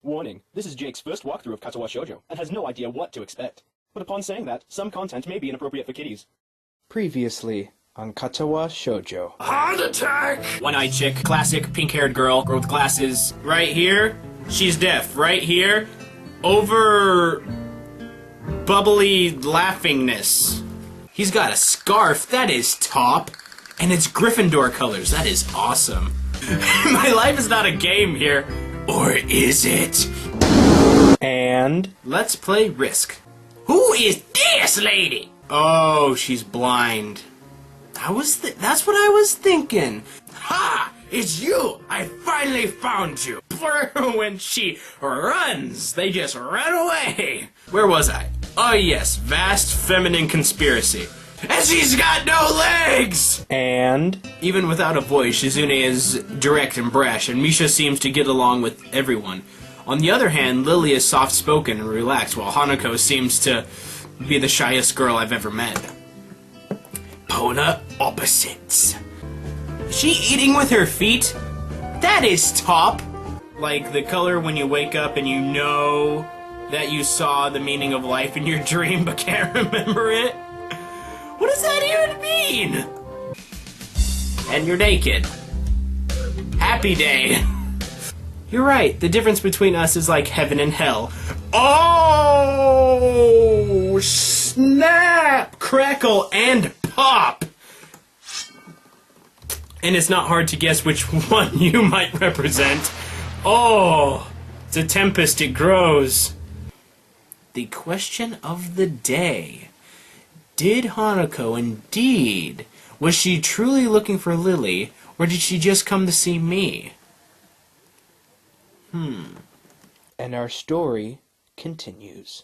Warning, this is Jake's first walkthrough of Katawa Shoujo, and has no idea what to expect. But upon saying that, some content may be inappropriate for kiddies. Previously on Katawa Shoujo. Heart attack! One-eyed chick, classic pink-haired girl with glasses. Right here, she's deaf. Right here, over bubbly laughingness. He's got a scarf, that is top, and it's Gryffindor colors, that is awesome. My life is not a game here, or is it? And Let's play Risk. Who is this lady? Oh, she's blind. That's what I was thinking. Ha! It's you! I finally found you! When she runs, they just run away! Where was I? Oh yes, vast feminine conspiracy. And she's got no legs! And Even without a voice, Shizune is direct and brash, and Misha seems to get along with everyone. On the other hand, Lily is soft-spoken and relaxed, while Hanako seems to be the shyest girl I've ever met. Polar opposites. Is she eating with her feet? That is top! Like the color when you wake up and you know that you saw the meaning of life in your dream but can't remember it? What does that even mean? And you're naked. Happy day. You're right, the difference between us is like heaven and hell. Oh! Snap! Crackle and pop! And it's not hard to guess which one you might represent. Oh! It's a tempest, it grows. The question of the day. Did Hanako indeed? Was she truly looking for Lily, or did she just come to see me? and our story continues.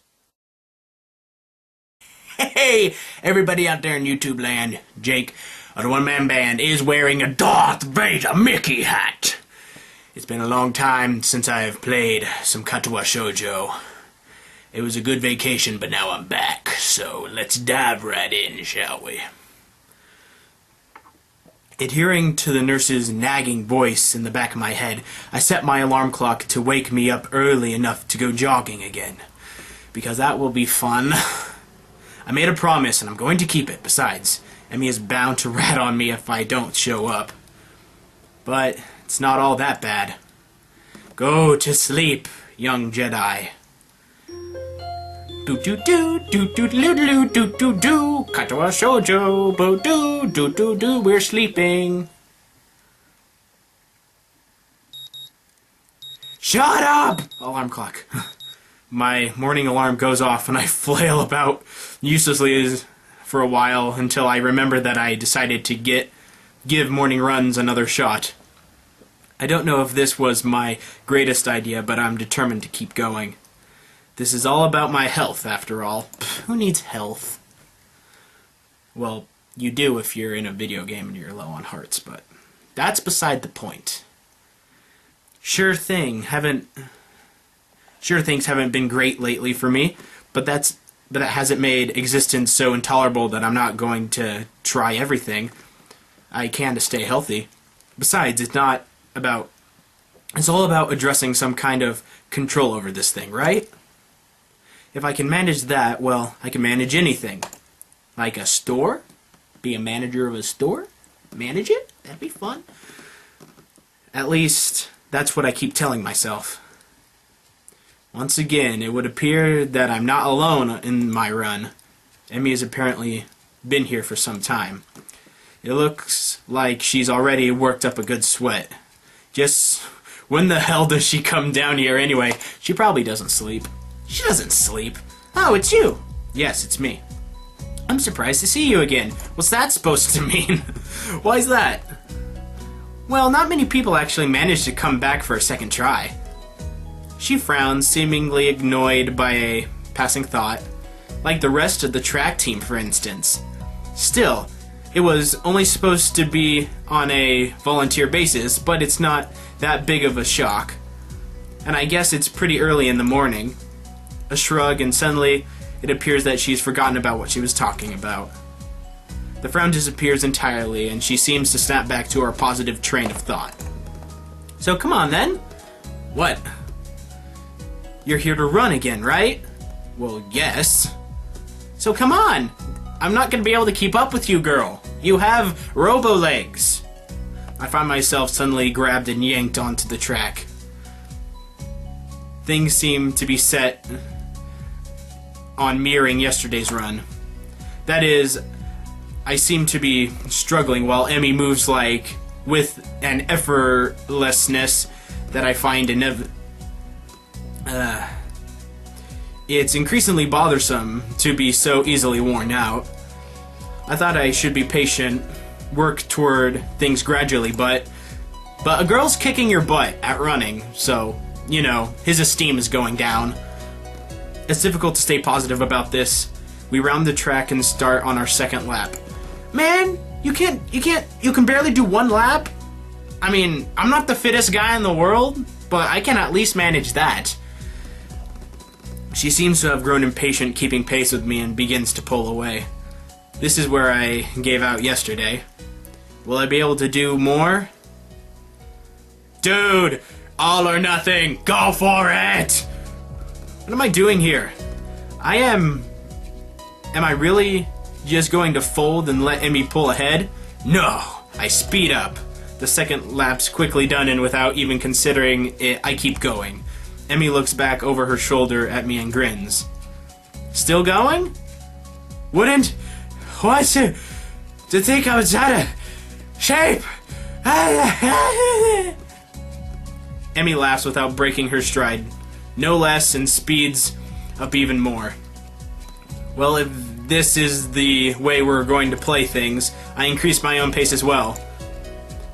Hey, everybody out there in YouTube land, Jake of the OneManBand is wearing a Darth Vader Mickey hat. It's been a long time since I've played some Katawa Shoujo. It was a good vacation, but now I'm back, so let's dive right in, shall we? Adhering to the nurse's nagging voice in the back of my head, I set my alarm clock to wake me up early enough to go jogging again. Because that will be fun. I made a promise, and I'm going to keep it. Besides, Emmy is bound to rat on me if I don't show up. But it's not all that bad. Go to sleep, young Jedi. Do do do do do do do do do do. Katawa Shoujo, bo do do do do. We're sleeping. Shut up! Alarm clock. My morning alarm goes off and I flail about uselessly for a while until I remember that I decided to give morning runs another shot. I don't know if this was my greatest idea, but I'm determined to keep going. This is all about my health, after all. Who needs health? Well, you do if you're in a video game and you're low on hearts, but that's beside the point. Sure things haven't been great lately for me, but that hasn't made existence so intolerable that I'm not going to try everything I can to stay healthy. Besides, it's all about addressing some kind of control over this thing, right? If I can manage that, well, I can manage anything. Like a store? Be a manager of a store? Manage it? That'd be fun. At least, that's what I keep telling myself. Once again, it would appear that I'm not alone in my run. Emmy has apparently been here for some time. It looks like she's already worked up a good sweat. Just when the hell does she come down here anyway? She probably doesn't sleep. She doesn't sleep. Oh, it's you. Yes, it's me. I'm surprised to see you again. What's that supposed to mean? Why is that? Well, not many people actually manage to come back for a second try. She frowns, seemingly annoyed by a passing thought. Like the rest of the track team, for instance. Still, it was only supposed to be on a volunteer basis, but it's not that big of a shock. And I guess it's pretty early in the morning. A shrug, and suddenly it appears that she's forgotten about what she was talking about. The frown disappears entirely, and she seems to snap back to her positive train of thought. So come on then. What? You're here to run again, right? Well, yes. So come on! I'm not gonna be able to keep up with you, girl. You have robo-legs. I find myself suddenly grabbed and yanked onto the track. Things seem to be set on mirroring yesterday's run. That is, I seem to be struggling while Emmy moves like with an effortlessness that I find it's increasingly bothersome to be so easily worn out. I thought I should be patient, work toward things gradually, but a girl's kicking your butt at running, so, you know, his esteem is going down. It's difficult to stay positive about this. We round the track and start on our second lap. Man, you can barely do one lap? I mean, I'm not the fittest guy in the world, but I can at least manage that. She seems to have grown impatient keeping pace with me and begins to pull away. This is where I gave out yesterday. Will I be able to do more? Dude, all or nothing, go for it! What am I doing here? Am I really just going to fold and let Emmy pull ahead? No, I speed up. The second lap's quickly done, and without even considering it, I keep going. Emmy looks back over her shoulder at me and grins. Still going? What to think I was out of shape? Emmy laughs without breaking her stride, no less, and speeds up even more. Well, if this is the way we're going to play things, I increase my own pace as well.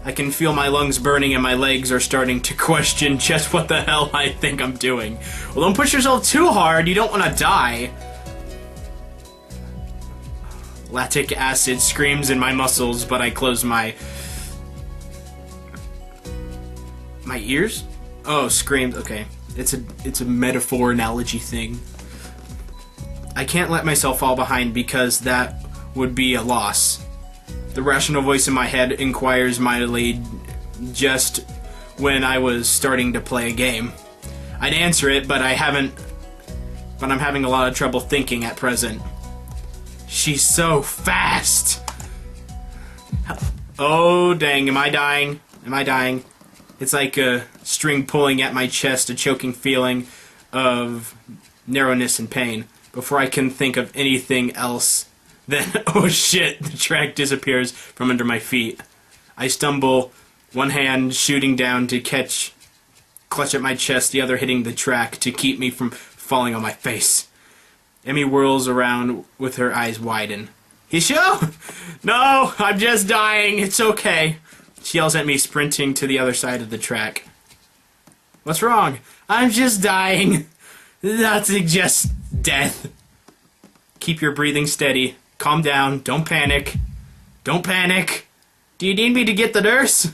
I can feel my lungs burning and my legs are starting to question just what the hell I think I'm doing. Well, don't push yourself too hard, you don't want to die. Lactic acid screams in my muscles, but I close my ears? Oh, screams, okay. It's a metaphor analogy thing. I can't let myself fall behind because that would be a loss. The rational voice in my head inquires mightily just when I was starting to play a game. I'd answer it, but I'm having a lot of trouble thinking at present. She's so fast! Oh, dang, am I dying? Am I dying? It's like a string pulling at my chest, a choking feeling of narrowness and pain. Before I can think of anything else, then, oh shit, the track disappears from under my feet. I stumble, one hand shooting down to clutch at my chest, the other hitting the track to keep me from falling on my face. Emmy whirls around with her eyes widen. Hisho? No, I'm just dying, it's okay. She yells at me, sprinting to the other side of the track. What's wrong? I'm just dying. That's just death. Keep your breathing steady. Calm down. Don't panic. Don't panic. Do you need me to get the nurse?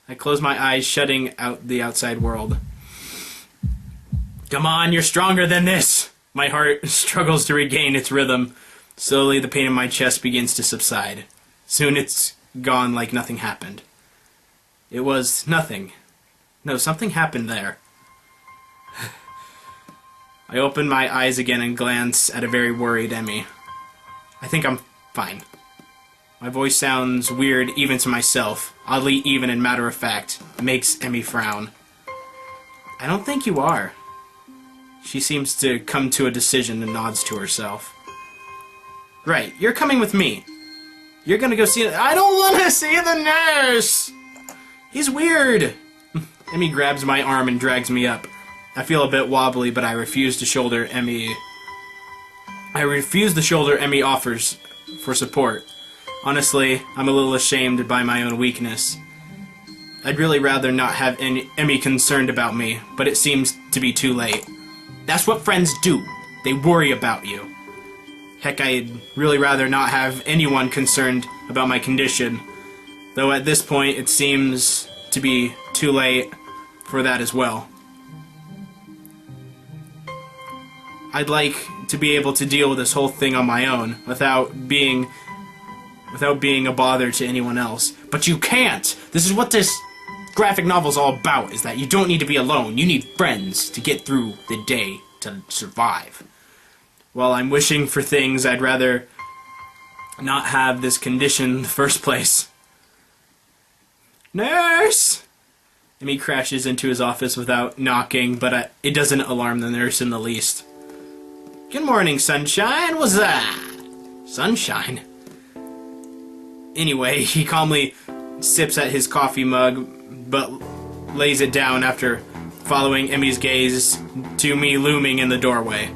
I close my eyes, shutting out the outside world. Come on, you're stronger than this. My heart struggles to regain its rhythm. Slowly, the pain in my chest begins to subside. Soon it's gone like nothing happened. It was nothing. No, something happened there. I open my eyes again and glance at a very worried Emmy. I think I'm fine. My voice sounds weird even to myself, oddly even and matter-of-fact. It makes Emmy frown. I don't think you are. She seems to come to a decision and nods to herself. Right, you're coming with me. You're gonna go see... I don't want to see the nurse! He's weird! Emmy grabs my arm and drags me up. I feel a bit wobbly, but I refuse the shoulder Emmy offers for support. Honestly, I'm a little ashamed by my own weakness. I'd really rather not have Emmy concerned about me, but it seems to be too late. That's what friends do. They worry about you. Heck, I'd really rather not have anyone concerned about my condition, though at this point it seems to be too late for that as well. I'd like to be able to deal with this whole thing on my own, without being a bother to anyone else. But you can't! This is what this graphic novel's all about, is that you don't need to be alone. You need friends to get through the day, to survive. Well, I'm wishing for things I'd rather not have this condition in the first place. Nurse! Emmy crashes into his office without knocking, but it doesn't alarm the nurse in the least. Good morning, sunshine. What's that? Sunshine? Anyway, he calmly sips at his coffee mug, but lays it down after following Emmy's gaze to me looming in the doorway.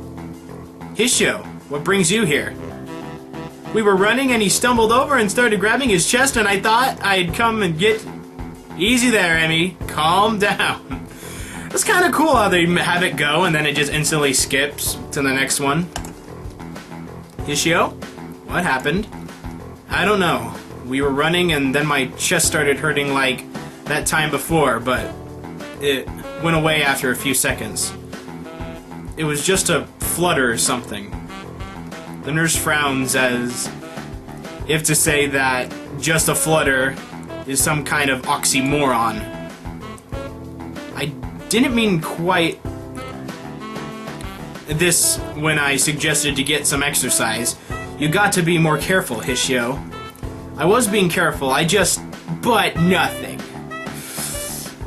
Hisho, what brings you here? We were running and he stumbled over and started grabbing his chest, and I thought I'd come and get... Easy there, Emmy. Calm down. It's kind of cool how they have it go and then it just instantly skips to the next one. Hisho, what happened? I don't know. We were running and then my chest started hurting like that time before, but it went away after a few seconds. It was just a flutter or something. The nurse frowns as if to say that just a flutter is some kind of oxymoron. I didn't mean quite this when I suggested to get some exercise. You got to be more careful, Hisho. I was being careful, but nothing.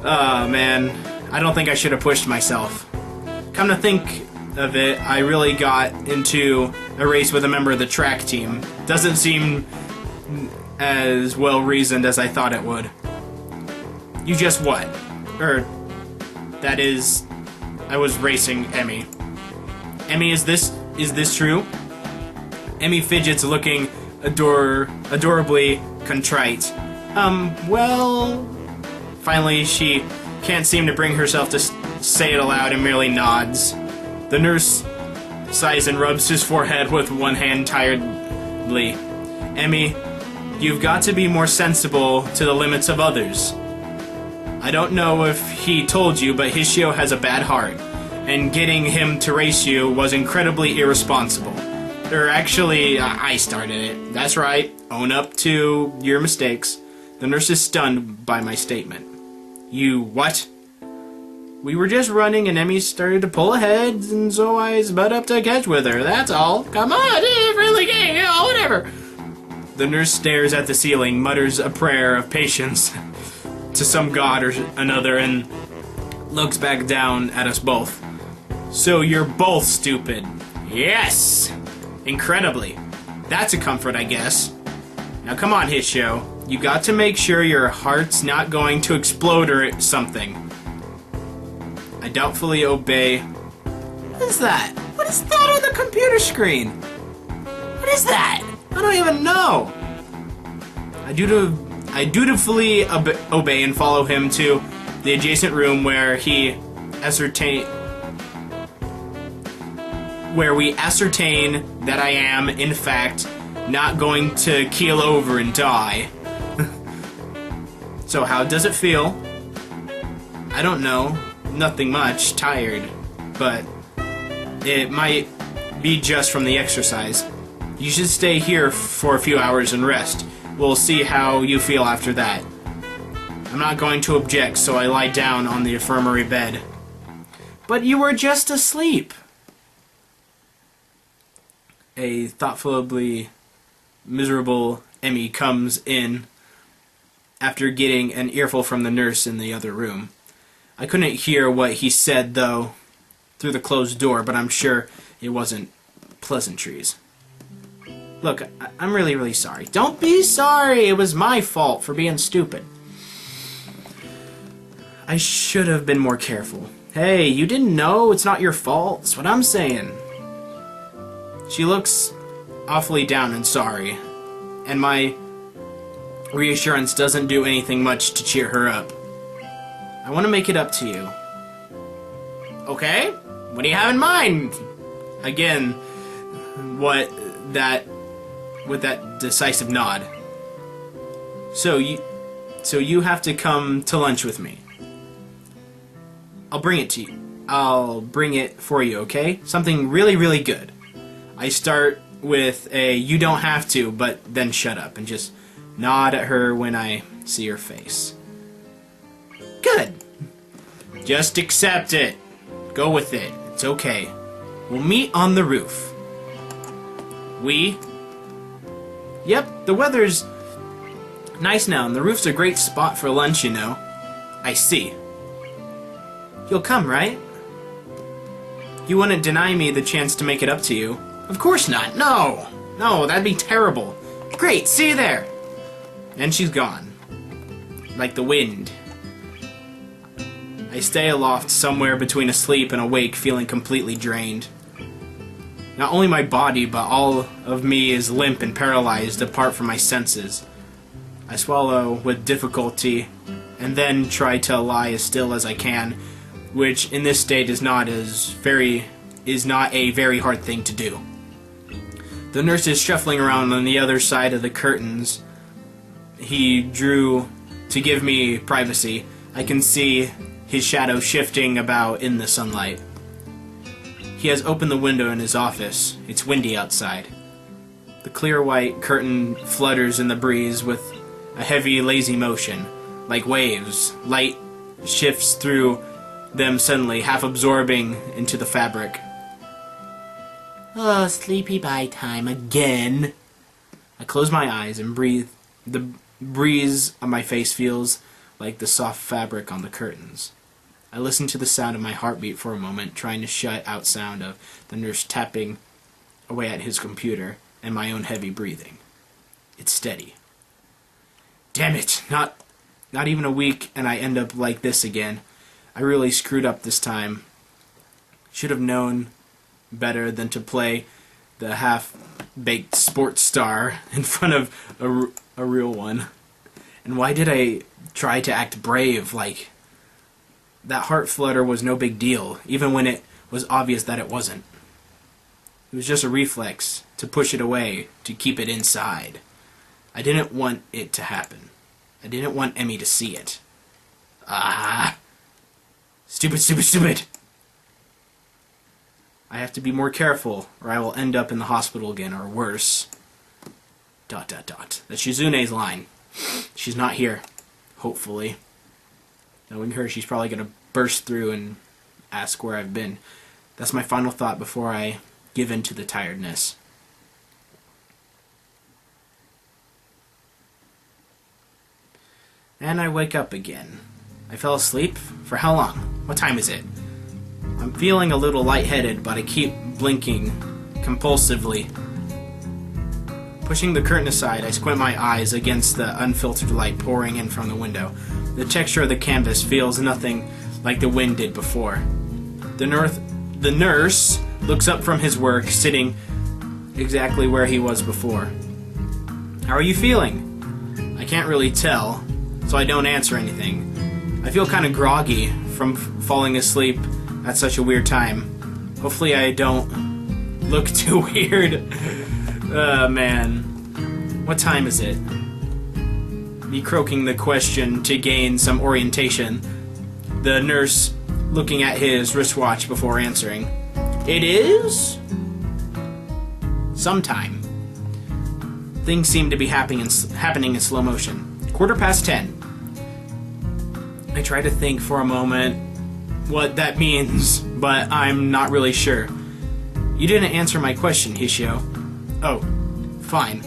Oh man, I don't think I should have pushed myself. Come to think of it, I really got into a race with a member of the track team. Doesn't seem as well reasoned as I thought it would. You just what? That is, I was racing Emmy. Emmy, is this true? Emmy fidgets, looking adorably contrite. Well... Finally, she can't seem to bring herself to say it aloud and merely nods. The nurse sighs and rubs his forehead with one hand tiredly. Emmy, you've got to be more sensible to the limits of others. I don't know if he told you, but Hisho has a bad heart, and getting him to race you was incredibly irresponsible. Actually, I started it. That's right. Own up to your mistakes. The nurse is stunned by my statement. You what? We were just running and Emmy started to pull ahead, and so I sped up to catch with her. That's all. Come on, friendly game, whatever. The nurse stares at the ceiling, mutters a prayer of patience to some god or another, and looks back down at us both. So you're both stupid. Yes! Incredibly. That's a comfort, I guess. Now come on, Hisho. You got to make sure your heart's not going to explode or something. I doubtfully obey. What is that? What is that on the computer screen? What is that? I don't even know. I dutifully obey and follow him to the adjacent room where we ascertain that I am, in fact, not going to keel over and die. So how does it feel? I don't know. Nothing much. Tired. But it might be just from the exercise. You should stay here for a few hours and rest. We'll see how you feel after that. I'm not going to object, so I lie down on the infirmary bed. But you were just asleep. A thoughtfully miserable Emmy comes in after getting an earful from the nurse in the other room. I couldn't hear what he said, though, through the closed door, but I'm sure it wasn't pleasantries. Look, I'm really, really sorry. Don't be sorry! It was my fault for being stupid. I should have been more careful. Hey, you didn't know? It's not your fault. That's what I'm saying. She looks awfully down and sorry, and my reassurance doesn't do anything much to cheer her up. I want to make it up to you. Okay? What do you have in mind? Again, with that decisive nod. So you have to come to lunch with me. I'll bring it to you. I'll bring it for you, okay? Something really, really good. I start with a you don't have to, but then shut up and just nod at her when I see her face. Just accept it. Go with it. It's okay. We'll meet on the roof. Yep, the weather's nice now, and the roof's a great spot for lunch, you know. I see. You'll come, right? You wouldn't deny me the chance to make it up to you. Of course not. No, that'd be terrible. Great, see you there. And she's gone. Like the wind. I stay aloft somewhere between asleep and awake, feeling completely drained. Not only my body, but all of me is limp and paralyzed apart from my senses. I swallow with difficulty, and then try to lie as still as I can, which in this state is not a very hard thing to do. The nurse is shuffling around on the other side of the curtains he drew to give me privacy. I can see his shadow shifting about in the sunlight. He has opened the window in his office. It's windy outside. The clear white curtain flutters in the breeze with a heavy, lazy motion, like waves. Light shifts through them suddenly, half absorbing into the fabric. Oh, sleepy bye time again. I close my eyes and breathe. The breeze on my face feels like the soft fabric on the curtains. I listen to the sound of my heartbeat for a moment, trying to shut out sound of the nurse tapping away at his computer and my own heavy breathing. It's steady. Damn it! Not even a week and I end up like this again. I really screwed up this time. Should have known better than to play the half-baked sports star in front of a real one. And why did I try to act brave? Like, that heart flutter was no big deal, even when it was obvious that it wasn't. It was just a reflex to push it away, to keep it inside. I didn't want it to happen. I didn't want Emmy to see it. Stupid, stupid, stupid! I have to be more careful, or I will end up in the hospital again, or worse. ... That's Shizune's line. She's not here. Hopefully. Knowing her, she's probably going to burst through and ask where I've been. That's my final thought before I give in to the tiredness. And I wake up again. I fell asleep? For how long? What time is it? I'm feeling a little lightheaded, but I keep blinking compulsively. Pushing the curtain aside, I squint my eyes against the unfiltered light pouring in from the window. The texture of the canvas feels nothing like the wind did before. The nurse looks up from his work, sitting exactly where he was before. How are you feeling? I can't really tell, so I don't answer anything. I feel kind of groggy from falling asleep at such a weird time. Hopefully I don't look too weird. Man. What time is it? Me croaking the question to gain some orientation. The nurse looking at his wristwatch before answering. It is? Sometime. Things seem to be happening in slow motion. 10:15. I try to think for a moment what that means, but I'm not really sure. You didn't answer my question, Hishio. Oh, fine.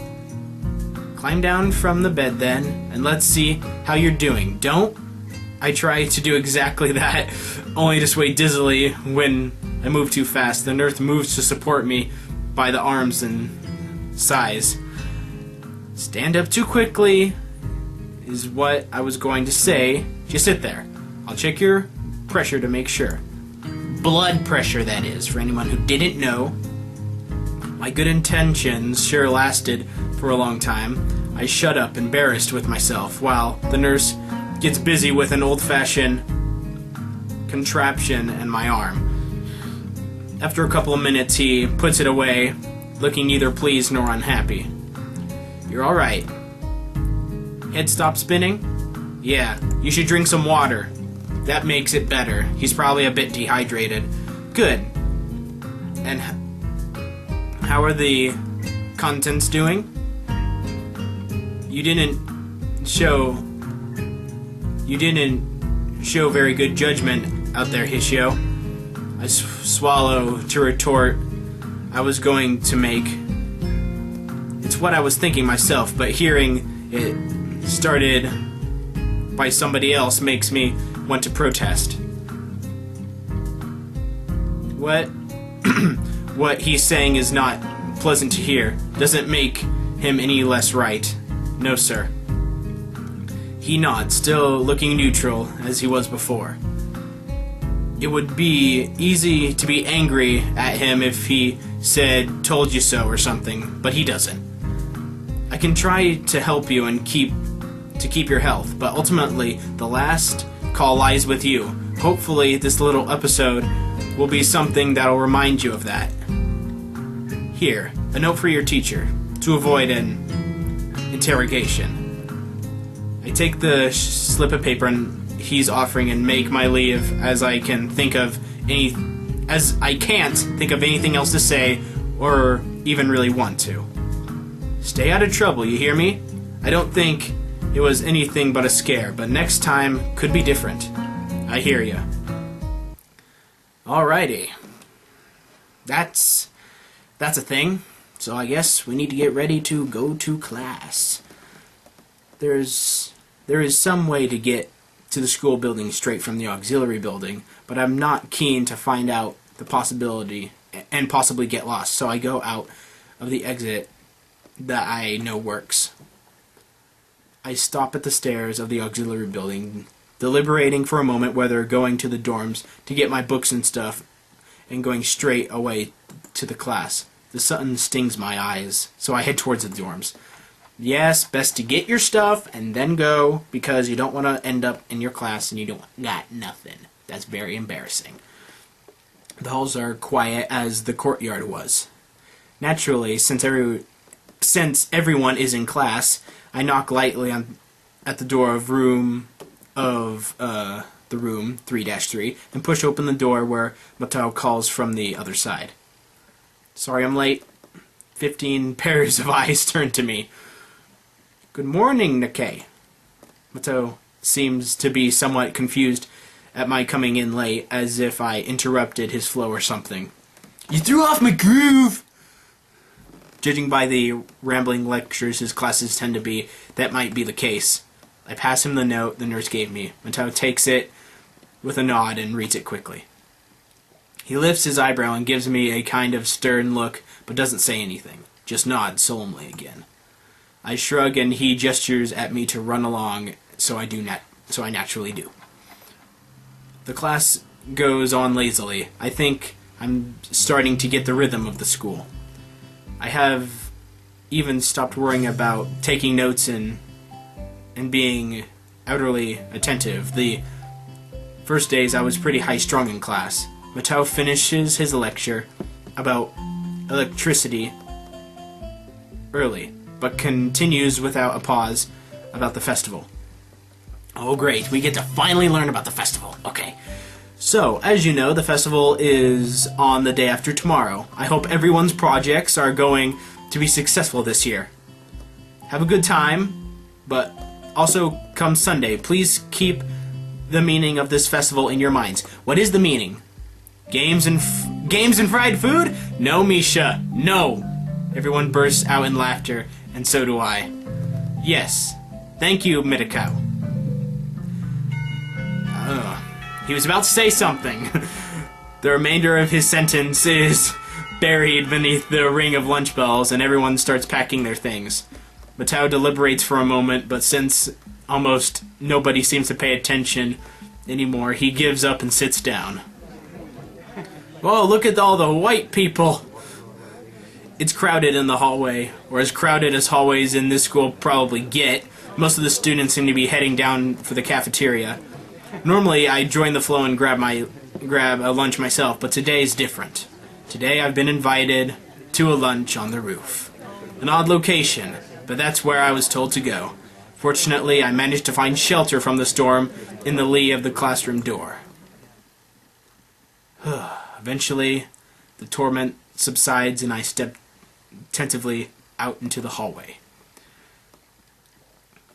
Climb down from the bed then, and let's see how you're doing. Don't. I try to do exactly that, only to sway dizzily when I move too fast. The nurse moves to support me by the arms and sighs. Stand up too quickly is what I was going to say. Just sit there. I'll check your pressure to make sure. Blood pressure, that is, for anyone who didn't know. My good intentions sure lasted for a long time. I shut up, embarrassed with myself, while the nurse gets busy with an old-fashioned contraption in my arm. After a couple of minutes, he puts it away, looking neither pleased nor unhappy. You're alright. Head stop spinning? Yeah, you should drink some water. That makes it better. He's probably a bit dehydrated. Good. And how are the contents doing? You didn't show very good judgment out there, Hishio. I swallow to retort I was going to make. It's what I was thinking myself, but hearing it started by somebody else makes me want to protest. What he's saying is not pleasant to hear. Doesn't make him any less right. No, sir. He nods, still looking neutral as he was before. It would be easy to be angry at him if he said, "Told you so," or something, but he doesn't. I can try to help you and keep your health, but ultimately, the last call lies with you. Hopefully, this little episode will be something that'll remind you of that. Here, a note for your teacher, to avoid an interrogation. I take the slip of paper he's offering and make my leave as I can't think of anything else to say or even really want to. Stay out of trouble, you hear me? I don't think it was anything but a scare, but next time could be different. I hear ya. Alrighty. That's a thing. So I guess we need to get ready to go to class. There is some way to get to the school building straight from the auxiliary building, but I'm not keen to find out the possibility and possibly get lost, so I go out of the exit that I know works. I stop at the stairs of the auxiliary building, deliberating for a moment whether going to the dorms to get my books and stuff and going straight away to the class. The sun stings my eyes, so I head towards the dorms. Yes, best to get your stuff and then go, because you don't want to end up in your class and you don't got nothing. That's very embarrassing. The halls are quiet as the courtyard was. Naturally, since everyone is in class, I knock lightly at the door of the room 3-3 and push open the door where Matao calls from the other side. Sorry I'm late. 15 pairs of eyes turn to me. Good morning, Nikkei. Mato seems to be somewhat confused at my coming in late, as if I interrupted his flow or something. You threw off my groove! Judging by the rambling lectures his classes tend to be, that might be the case. I pass him the note the nurse gave me. Mato takes it with a nod and reads it quickly. He lifts his eyebrow and gives me a kind of stern look, but doesn't say anything, just nods solemnly again. I shrug and he gestures at me to run along, so I naturally do. The class goes on lazily. I think I'm starting to get the rhythm of the school. I have even stopped worrying about taking notes and being utterly attentive. The first days I was pretty high-strung in class. Matao finishes his lecture about electricity early, but continues without a pause about the festival. Oh great, we get to finally learn about the festival. Okay. So, as you know, the festival is on the day after tomorrow. I hope everyone's projects are going to be successful this year. Have a good time, but also come Sunday, please keep the meaning of this festival in your minds. What is the meaning? Games and fried food? No, Misha, no. Everyone bursts out in laughter, and so do I. Yes. Thank you, Midakao. He was about to say something. The remainder of his sentence is buried beneath the ring of lunch bells, and everyone starts packing their things. Matao deliberates for a moment, but since almost nobody seems to pay attention anymore, he gives up and sits down. Oh, look at all the white people! It's crowded in the hallway, or as crowded as hallways in this school probably get. Most of the students seem to be heading down for the cafeteria. Normally, I join the flow and grab a lunch myself, but today's different. Today, I've been invited to a lunch on the roof. An odd location, but that's where I was told to go. Fortunately, I managed to find shelter from the storm in the lee of the classroom door. Eventually, the torment subsides and I step tentatively out into the hallway.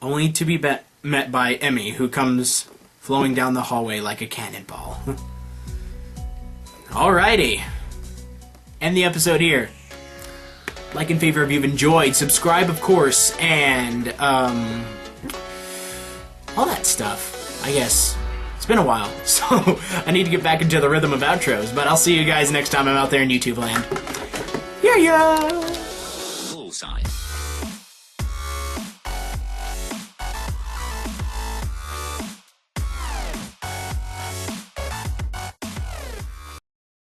Only to be met by Emmy, who comes flowing down the hallway like a cannonball. Alrighty. End the episode here. Like and favor if you've enjoyed. Subscribe, of course, and all that stuff, I guess. It's been a while, so I need to get back into the rhythm of outros, but I'll see you guys next time I'm out there in YouTube land. Yeah. Bullseye.